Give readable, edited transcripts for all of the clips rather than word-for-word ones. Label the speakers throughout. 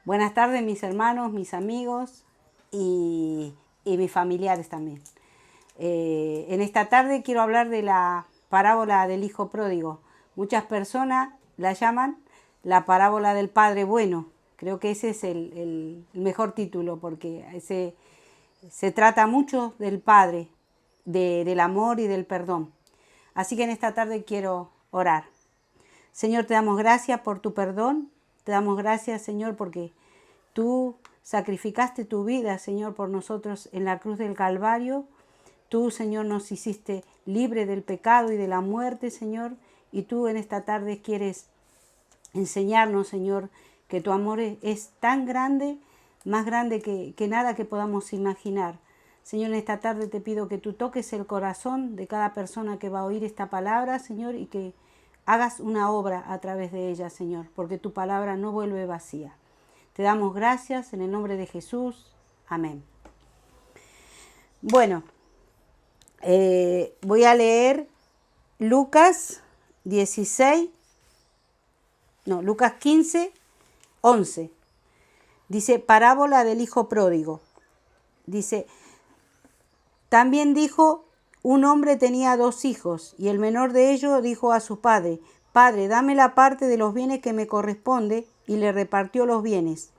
Speaker 1: Buenas tardes mis hermanos, mis amigos y mis familiares también. En esta tarde quiero hablar de la parábola del hijo pródigo. Muchas personas la llaman la parábola del padre bueno. Creo que ese es el mejor título porque se trata mucho del padre, del amor y del perdón. Así que en esta tarde quiero orar. Señor, te damos gracias por tu perdón. Te damos gracias, Señor, porque tú sacrificaste tu vida, Señor, por nosotros en la cruz del Calvario. Tú, Señor, nos hiciste libre del pecado y de la muerte, Señor. Y tú en esta tarde quieres enseñarnos, Señor, que tu amor es tan grande, más grande que nada que podamos imaginar. Señor, en esta tarde te pido que tú toques el corazón de cada persona que va a oír esta palabra, Señor, y que hagas una obra a través de ella, Señor, porque tu palabra no vuelve vacía. Te damos gracias en el nombre de Jesús. Amén. Bueno, voy a leer Lucas 15, 11. Dice, parábola del hijo pródigo. Dice, también dijo, un hombre tenía 2 hijos, y el menor de ellos dijo a su padre, Padre, dame la parte de los bienes que me corresponde, y le repartió los bienes.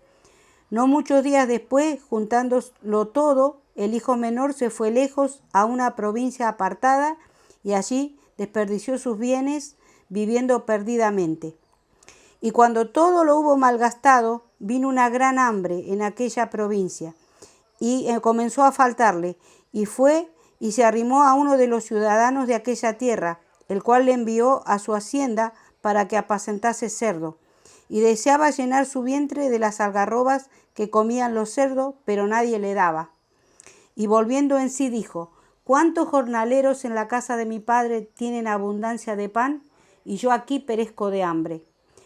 Speaker 1: No muchos días después, juntándolo todo, el hijo menor se fue lejos a una provincia apartada, y allí desperdició sus bienes, viviendo perdidamente. Y cuando todo lo hubo malgastado, vino una gran hambre en aquella provincia, y comenzó a faltarle, y fue y se arrimó a uno de los ciudadanos de aquella tierra, el cual le envió a su hacienda para que apacentase cerdo, y deseaba llenar su vientre de las algarrobas que comían los cerdos, pero nadie le daba. Y volviendo en sí dijo, ¿cuántos jornaleros en la casa de mi padre tienen abundancia de pan? Y yo aquí perezco de hambre.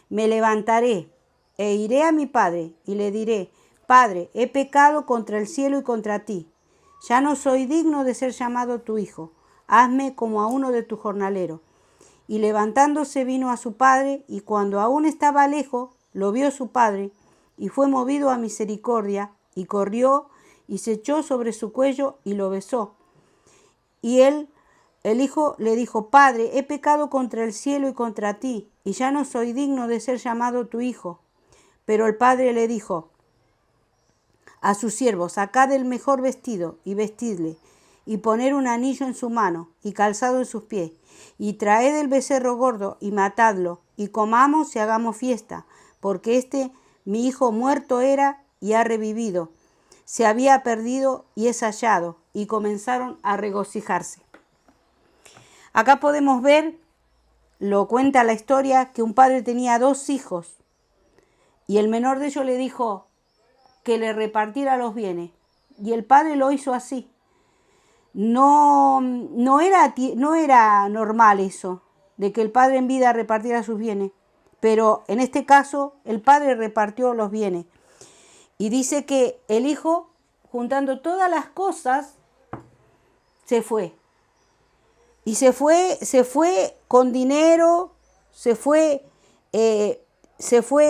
Speaker 1: Me levantaré e iré a mi padre, y le diré, Padre, he pecado contra el cielo y contra ti. Ya no soy digno de ser llamado tu hijo. Hazme como a uno de tus jornaleros. Y levantándose vino a su padre, y cuando aún estaba lejos, lo vio su padre, y fue movido a misericordia, y corrió, y se echó sobre su cuello, y lo besó. Y el hijo le dijo, Padre, he pecado contra el cielo y contra ti, y ya no soy digno de ser llamado tu hijo. Pero el padre le dijo a sus siervos, sacad el mejor vestido y vestidle, y poner un anillo en su mano y calzado en sus pies, y traed el becerro gordo y matadlo, y comamos y hagamos fiesta, porque mi hijo muerto era y ha revivido, se había perdido y es hallado, y comenzaron a regocijarse. Acá podemos ver, lo cuenta la historia, que un padre tenía 2 hijos, y el menor de ellos le dijo que le repartiera los bienes, y el padre lo hizo así. No era normal eso, de que el padre en vida repartiera sus bienes, pero en este caso el padre repartió los bienes. Y dice que el hijo, juntando todas las cosas, se fue. Y se fue con dinero, se fue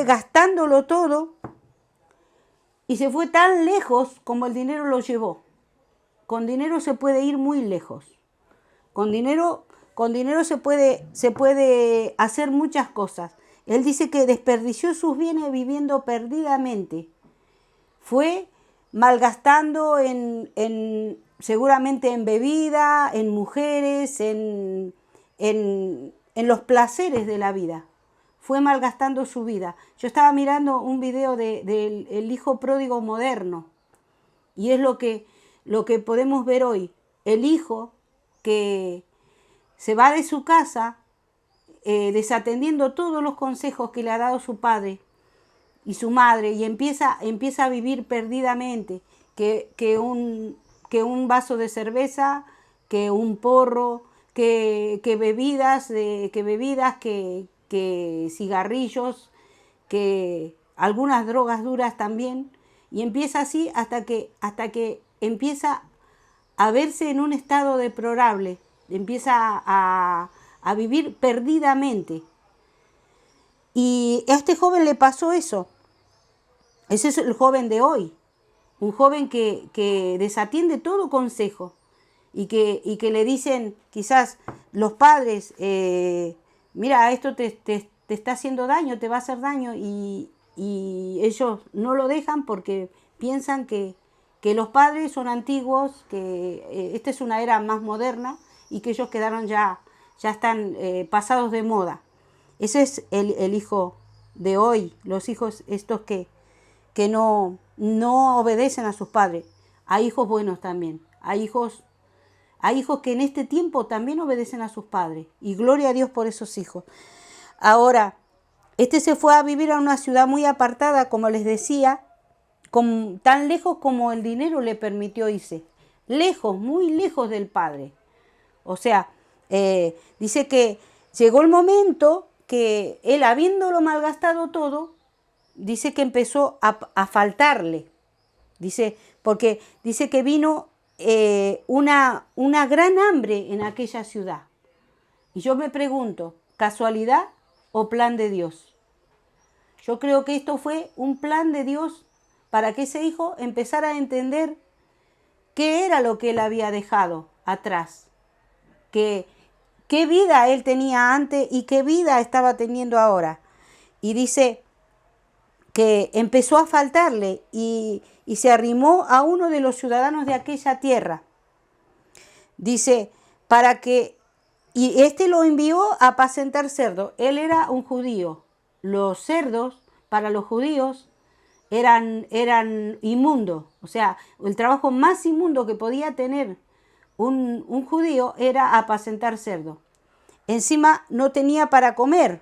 Speaker 1: gastándolo todo, y se fue tan lejos como el dinero lo llevó. Con dinero se puede ir muy lejos. Con dinero se puede hacer muchas cosas. Él dice que desperdició sus bienes viviendo perdidamente. Fue malgastando seguramente en bebida, en mujeres, en los placeres de la vida. Fue malgastando su vida. Yo estaba mirando un video del hijo pródigo moderno, y es lo que podemos ver hoy. El hijo que se va de su casa desatendiendo todos los consejos que le ha dado su padre y su madre, y empieza a vivir perdidamente, que un vaso de cerveza, que un porro, que bebidas, que cigarrillos, que algunas drogas duras también, y empieza así hasta que empieza a verse en un estado deplorable, empieza a vivir perdidamente. Y a este joven le pasó eso. Ese es el joven de hoy, un joven que desatiende todo consejo y que le dicen quizás los padres, mira, esto te está haciendo daño, te va a hacer daño, y ellos no lo dejan porque piensan que los padres son antiguos, que esta es una era más moderna y que ellos quedaron ya están pasados de moda. Ese es el hijo de hoy, los hijos estos que no obedecen a sus padres. Hay hijos buenos también, hay hijos que en este tiempo también obedecen a sus padres, y gloria a Dios por esos hijos. Ahora, este se fue a vivir a una ciudad muy apartada, como les decía, tan lejos como el dinero le permitió irse, lejos, muy lejos del padre. O sea, dice que llegó el momento que él, habiéndolo malgastado todo, dice que empezó a faltarle. Dice, porque dice que vino una gran hambre en aquella ciudad. Y yo me pregunto, ¿casualidad o plan de Dios? Yo creo que esto fue un plan de Dios para que ese hijo empezara a entender qué era lo que él había dejado atrás, qué vida él tenía antes y qué vida estaba teniendo ahora. Y dice que empezó a faltarle y se arrimó a uno de los ciudadanos de aquella tierra. Dice, y este lo envió a apacentar cerdos. Él era un judío. Los cerdos, para los judíos, eran inmundos. O sea, el trabajo más inmundo que podía tener un judío era apacentar cerdos. Encima no tenía para comer.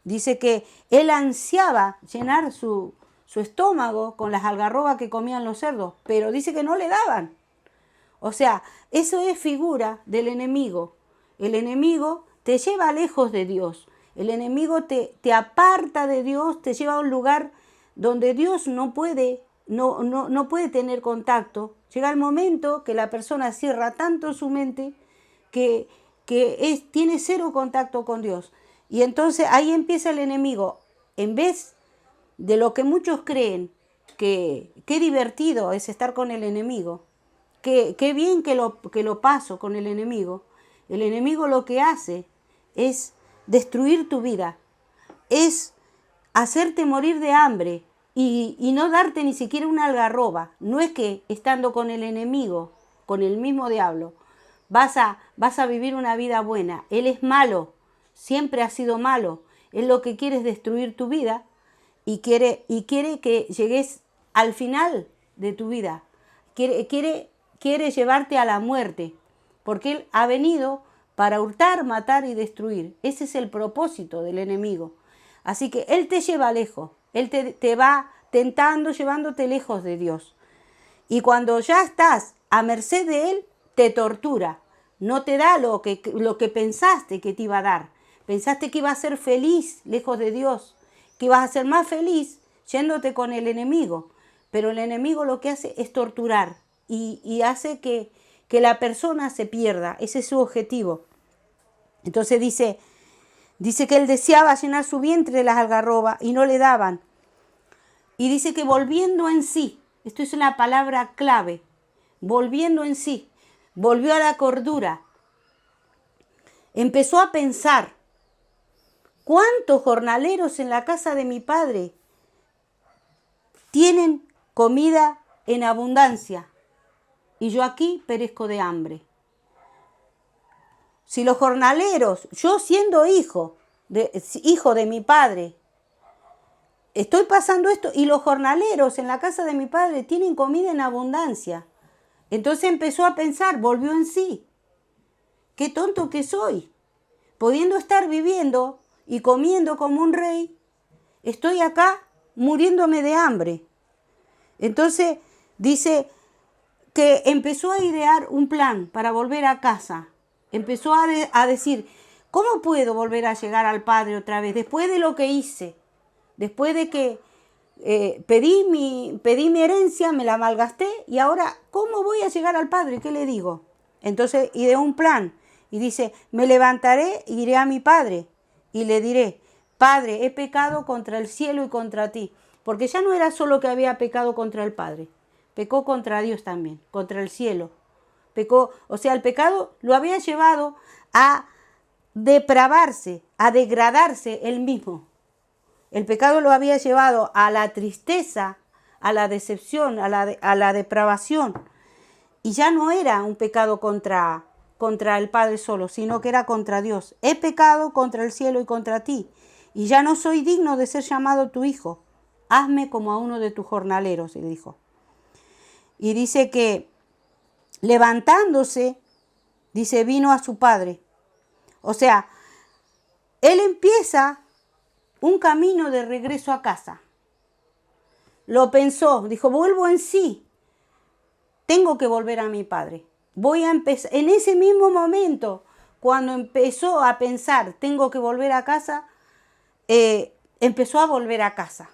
Speaker 1: Dice que él ansiaba llenar su estómago con las algarrobas que comían los cerdos, pero dice que no le daban. O sea, eso es figura del enemigo. El enemigo te lleva lejos de Dios. El enemigo te aparta de Dios, te lleva a un lugar donde Dios no puede tener contacto. Llega el momento que la persona cierra tanto su mente que tiene cero contacto con Dios. Y entonces ahí empieza el enemigo. En vez de lo que muchos creen, que qué divertido es estar con el enemigo, qué bien que lo paso con el enemigo lo que hace es destruir tu vida, es hacerte morir de hambre y no darte ni siquiera una algarroba. No es que estando con el enemigo, con el mismo diablo, vas a vivir una vida buena. Él es malo, siempre ha sido malo. Él lo que quiere es destruir tu vida y quiere que llegues al final de tu vida. Quiere llevarte a la muerte, porque él ha venido para hurtar, matar y destruir. Ese es el propósito del enemigo. Así que él te lleva lejos, él te va tentando, llevándote lejos de Dios. Y cuando ya estás a merced de él, te tortura. No te da lo que pensaste que te iba a dar. Pensaste que ibas a ser feliz lejos de Dios, que ibas a ser más feliz yéndote con el enemigo. Pero el enemigo lo que hace es torturar y hace que la persona se pierda. Ese es su objetivo. Entonces dice que él deseaba llenar su vientre de las algarrobas y no le daban. Y dice que volviendo en sí, esto es una palabra clave, volviendo en sí, volvió a la cordura. Empezó a pensar, ¿cuántos jornaleros en la casa de mi padre tienen comida en abundancia? Y yo aquí perezco de hambre. Si los jornaleros, yo siendo hijo de mi padre, estoy pasando esto y los jornaleros en la casa de mi padre tienen comida en abundancia. Entonces empezó a pensar, volvió en sí. Qué tonto que soy. Pudiendo estar viviendo y comiendo como un rey, estoy acá muriéndome de hambre. Entonces dice que empezó a idear un plan para volver a casa. Empezó a decir, ¿cómo puedo volver a llegar al Padre otra vez? Después de lo que hice, después de que pedí mi herencia, me la malgasté, y ahora, ¿cómo voy a llegar al Padre? ¿Qué le digo? Entonces ideó un plan y dice, me levantaré y iré a mi Padre y le diré, Padre, he pecado contra el cielo y contra ti. porque ya no era solo que había pecado contra el Padre, pecó contra Dios también, contra el cielo. Pecó, o sea, el pecado lo había llevado a depravarse, a degradarse él mismo. El pecado lo había llevado a la tristeza, a la decepción, a la depravación. Y ya no era un pecado contra el Padre solo, sino que era contra Dios. He pecado contra el cielo y contra ti, y ya no soy digno de ser llamado tu hijo. Hazme como a uno de tus jornaleros, le dijo. Y dice que levantándose, dice, vino a su padre. O sea, él empieza un camino de regreso a casa. Lo pensó, dijo, vuelvo en sí. Tengo que volver a mi padre. Voy a empezar. En ese mismo momento, cuando empezó a pensar, tengo que volver a casa, empezó a volver a casa.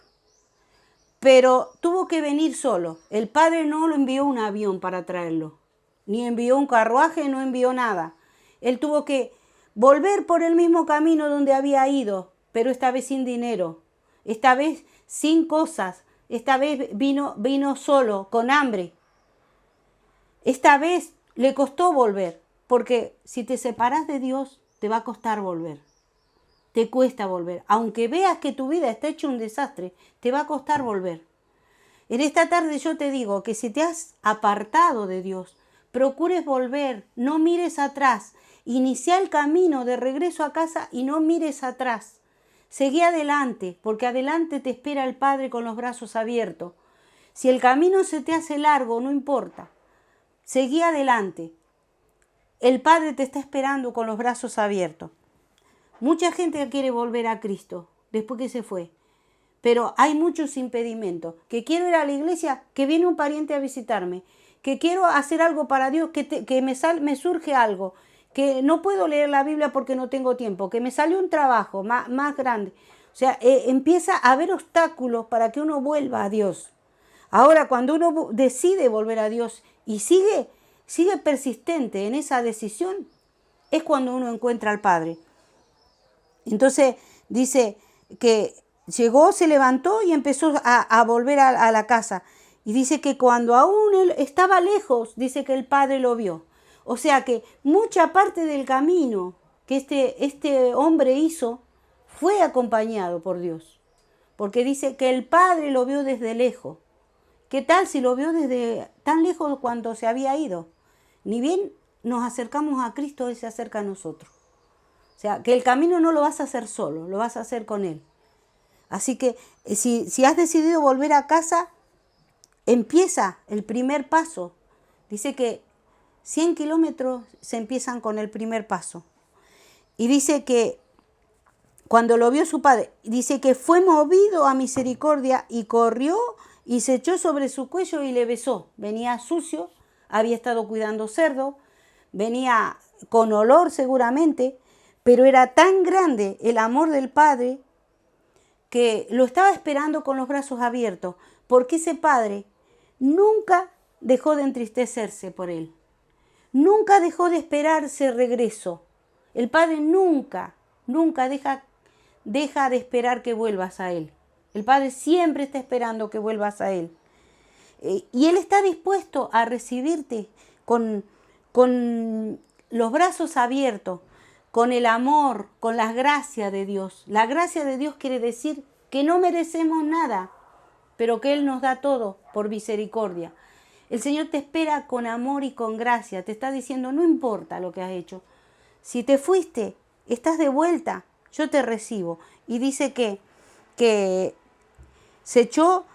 Speaker 1: Pero tuvo que venir solo. El padre no lo envió un avión para traerlo, ni envió un carruaje, no envió nada. Él tuvo que volver por el mismo camino donde había ido, pero esta vez sin dinero, esta vez sin cosas, esta vez vino solo, con hambre. Esta vez le costó volver, porque si te separas de Dios, te va a costar volver. Te cuesta volver. Aunque veas que tu vida está hecha un desastre, te va a costar volver. En esta tarde yo te digo que si te has apartado de Dios, procures volver, no mires atrás. Inicia el camino de regreso a casa y no mires atrás. Seguí adelante, porque adelante te espera el Padre con los brazos abiertos. Si el camino se te hace largo, no importa. Seguí adelante. El Padre te está esperando con los brazos abiertos. Mucha gente quiere volver a Cristo después que se fue, pero hay muchos impedimentos. Que quiero ir a la iglesia, que viene un pariente a visitarme, que quiero hacer algo para Dios, que me surge algo, que no puedo leer la Biblia porque no tengo tiempo, que me salió un trabajo más grande. O sea, empieza a haber obstáculos para que uno vuelva a Dios. Ahora, cuando uno decide volver a Dios y sigue persistente en esa decisión, es cuando uno encuentra al Padre. Entonces dice que llegó, se levantó y empezó a volver a la casa. Y dice que cuando aún él estaba lejos, dice que el Padre lo vio. O sea que mucha parte del camino que este hombre hizo fue acompañado por Dios. Porque dice que el Padre lo vio desde lejos. ¿Qué tal si lo vio desde tan lejos cuando se había ido? Ni bien nos acercamos a Cristo, Él se acerca a nosotros. O sea, que el camino no lo vas a hacer solo, lo vas a hacer con Él. Así que si has decidido volver a casa, empieza el primer paso. Dice que 100 kilómetros se empiezan con el primer paso. Y dice que cuando lo vio su padre, dice que fue movido a misericordia y corrió y se echó sobre su cuello y le besó. Venía sucio, había estado cuidando cerdo, venía con olor seguramente, pero era tan grande el amor del Padre que lo estaba esperando con los brazos abiertos, porque ese Padre nunca dejó de entristecerse por él. Nunca dejó de esperarse regreso. El Padre nunca deja de esperar que vuelvas a Él. El Padre siempre está esperando que vuelvas a Él. Y Él está dispuesto a recibirte con los brazos abiertos, con el amor, con las gracias de Dios. La gracia de Dios quiere decir que no merecemos nada, pero que Él nos da todo por misericordia. El Señor te espera con amor y con gracia. Te está diciendo, no importa lo que has hecho. Si te fuiste, estás de vuelta, yo te recibo. Y dice que se echó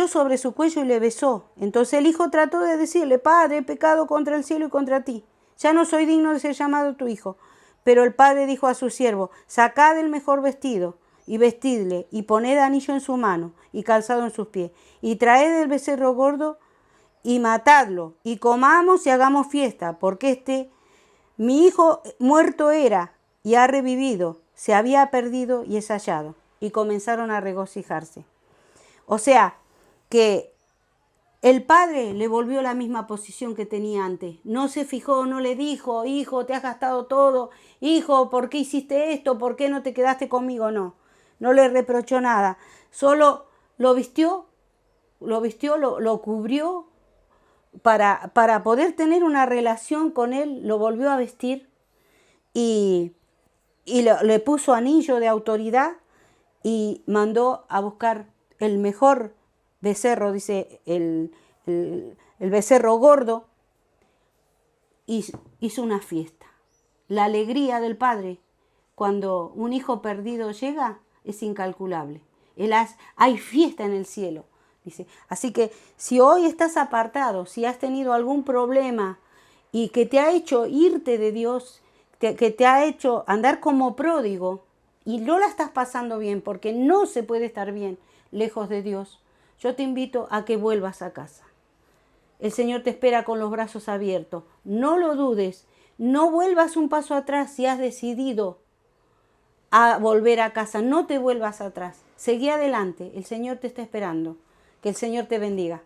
Speaker 1: sobre su cuello y le besó. Entonces el hijo trató de decirle, Padre, he pecado contra el cielo y contra ti. Ya no soy digno de ser llamado tu hijo. Pero el padre dijo a su siervo, sacad el mejor vestido y vestidle, y poned anillo en su mano y calzado en sus pies, y traed el becerro gordo y matadlo, y comamos y hagamos fiesta, porque mi hijo muerto era y ha revivido, se había perdido y es hallado. Y comenzaron a regocijarse. O sea, que el padre le volvió la misma posición que tenía antes. No se fijó, no le dijo, hijo, te has gastado todo, hijo, ¿por qué hiciste esto? ¿Por qué no te quedaste conmigo? No le reprochó nada. Solo lo cubrió para poder tener una relación con él, lo volvió a vestir y le puso anillo de autoridad y mandó a buscar el mejor becerro, dice el becerro gordo, y hizo una fiesta. La alegría del padre cuando un hijo perdido llega es incalculable. Hay fiesta en el cielo, dice. Así que si hoy estás apartado, si has tenido algún problema y que te ha hecho irte de Dios, que te ha hecho andar como pródigo y no la estás pasando bien, porque no se puede estar bien lejos de Dios, yo te invito a que vuelvas a casa. El Señor te espera con los brazos abiertos. No lo dudes. No vuelvas un paso atrás si has decidido a volver a casa. No te vuelvas atrás. Seguí adelante. El Señor te está esperando. Que el Señor te bendiga.